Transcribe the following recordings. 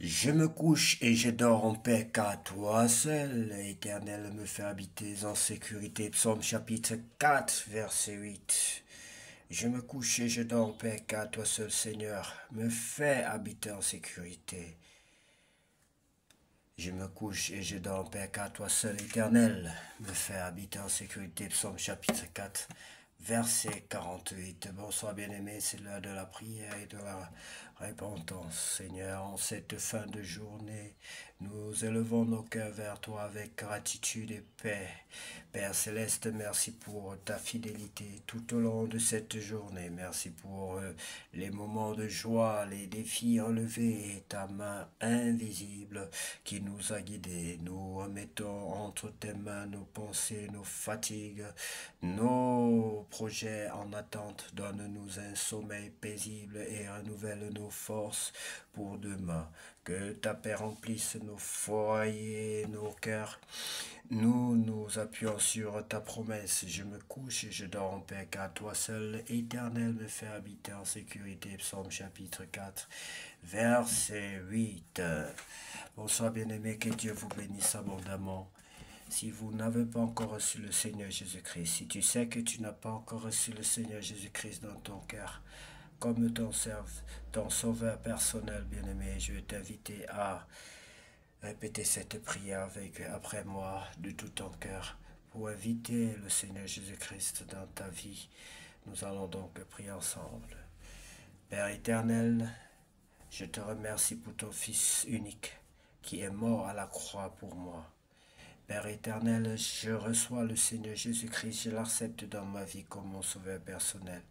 Je me couche et je dors en paix, car toi seul, Éternel, me fait habiter en sécurité. Psaume chapitre 4, verset 8. Je me couche et je dors en paix, car toi seul, Seigneur, me fait habiter en sécurité. Je me couche et je dors en paix, car toi seul, Éternel, me fait habiter en sécurité. Psaume chapitre 4, verset 48. Bonsoir bien-aimés, c'est l'heure de la prière et de la repentance. Seigneur, en cette fin de journée, nous élevons nos cœurs vers toi avec gratitude et paix. Père Céleste, merci pour ta fidélité tout au long de cette journée. Merci pour les moments de joie, les défis enlevés et ta main invisible qui nous a guidés. Nous remettons entre tes mains nos pensées, nos fatigues, nos projets en attente. Donne-nous un sommeil paisible et renouvelle nos forces pour demain. Que ta paix remplisse nos foyers, nos cœurs. Nous nous appuyons sur ta promesse. Je me couche et je dors en paix, car toi seul, Éternel, me fait habiter en sécurité. Psaume chapitre 4, verset 8. Bonsoir bien-aimés, que Dieu vous bénisse abondamment. Si vous n'avez pas encore reçu le Seigneur Jésus-Christ, si tu sais que tu n'as pas encore reçu le Seigneur Jésus-Christ dans ton cœur, comme ton sauveur personnel, bien-aimé, je vais t'inviter à répéter cette prière après moi de tout ton cœur pour inviter le Seigneur Jésus-Christ dans ta vie. Nous allons donc prier ensemble. Père éternel, je te remercie pour ton Fils unique qui est mort à la croix pour moi. Père éternel, je reçois le Seigneur Jésus-Christ, je l'accepte dans ma vie comme mon sauveur personnel.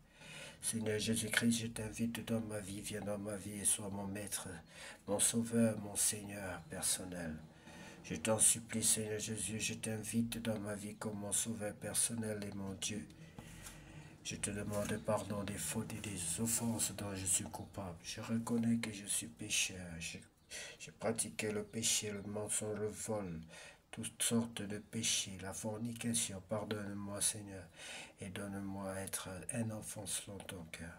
Seigneur Jésus-Christ, je t'invite dans ma vie, viens dans ma vie et sois mon maître, mon sauveur, mon Seigneur personnel. Je t'en supplie, Seigneur Jésus, je t'invite dans ma vie comme mon sauveur personnel et mon Dieu. Je te demande pardon des fautes et des offenses dont je suis coupable. Je reconnais que je suis pécheur. J'ai pratiqué le péché, le mensonge, le vol, toutes sortes de péchés, la fornication. Pardonne-moi, Seigneur, et donne-moi être un enfant selon ton cœur.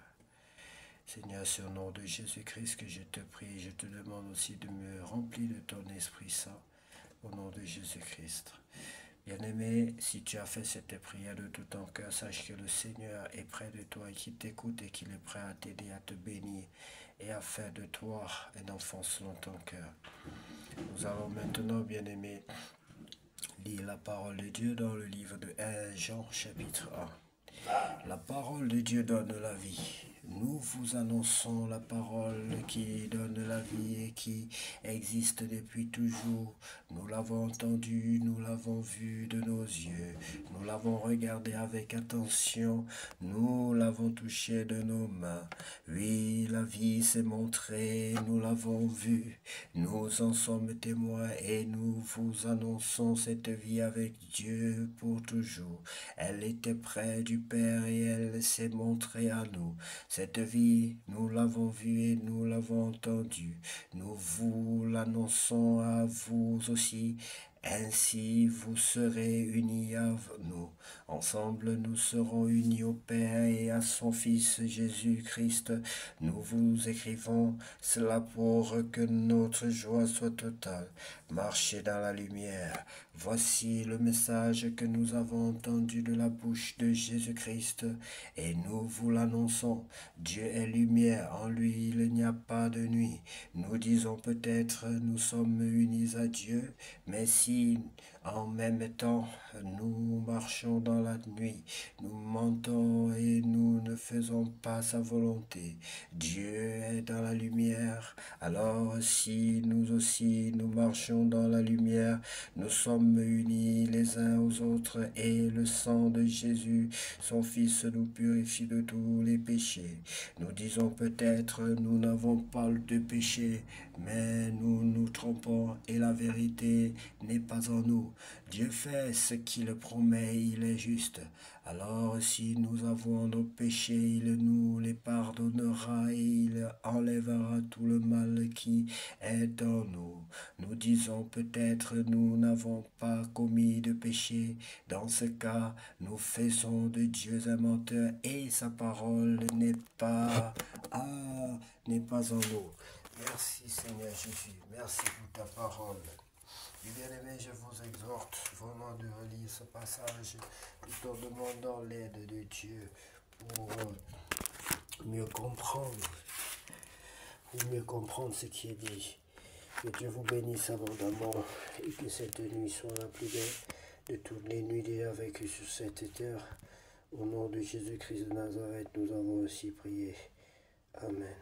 Seigneur, sur le nom de Jésus-Christ que je te prie, je te demande aussi de me remplir de ton Esprit Saint, au nom de Jésus-Christ. Bien-aimé, si tu as fait cette prière de tout ton cœur, sache que le Seigneur est près de toi et qu'il t'écoute et qu'il est prêt à t'aider, à te bénir et à faire de toi un enfant selon ton cœur. Nous allons maintenant, bien-aimé, lire la parole de Dieu dans le livre de 1 Jean chapitre 1. La parole de Dieu donne la vie. Nous vous annonçons la parole qui donne la vie et qui existe depuis toujours. Nous l'avons entendu, nous l'avons vu de nos yeux. Nous l'avons regardé avec attention. Nous l'avons touché de nos mains. Oui, la vie s'est montrée, nous l'avons vue. Nous en sommes témoins et nous vous annonçons cette vie avec Dieu pour toujours. Elle était près du Père et elle s'est montrée à nous. Cette vie, nous l'avons vue et nous l'avons entendue. Nous vous l'annonçons à vous aussi. Ainsi vous serez unis à nous. Ensemble nous serons unis au Père et à son Fils Jésus-Christ. Nous vous écrivons cela pour que notre joie soit totale. Marchez dans la lumière. Voici le message que nous avons entendu de la bouche de Jésus-Christ et nous vous l'annonçons. Dieu est lumière, en lui il n'y a pas de nuit. Nous disons peut-être nous sommes unis à Dieu, mais si en même temps nous marchons dans la nuit, nous mentons et nous ne faisons pas sa volonté. Dieu est dans la lumière, alors si nous aussi nous marchons dans la lumière, nous sommes unis les uns aux autres et le sang de Jésus, son Fils, nous purifie de tous les péchés. Nous disons peut-être nous n'avons pas de péché, mais nous nous trompons et la vérité n'est pas en nous. Dieu fait ce qu'il promet, il est juste. Alors si nous avons nos péchés, il nous les pardonnera et il enlèvera tout le mal qui est en nous. Nous disons peut-être nous n'avons pas commis de péché. Dans ce cas, nous faisons de Dieu un menteur et sa parole n'est pas en nous. Merci Seigneur Jésus, merci pour ta parole. Et bien-aimé, je vous exhorte vraiment de relire ce passage tout en demandant l'aide de Dieu pour mieux comprendre ce qui est dit. Que Dieu vous bénisse abondamment et que cette nuit soit la plus belle de toutes les nuits déjà vécues sur cette terre. Au nom de Jésus-Christ de Nazareth, nous avons aussi prié. Amen.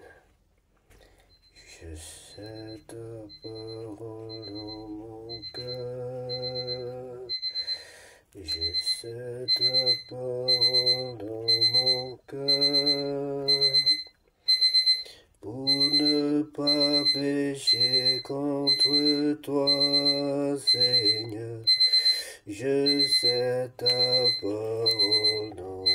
Je sais ta parole en mon cœur. Je sais ta parole en mon cœur. Pour ne pas pécher contre toi, Seigneur, je sais ta parole dans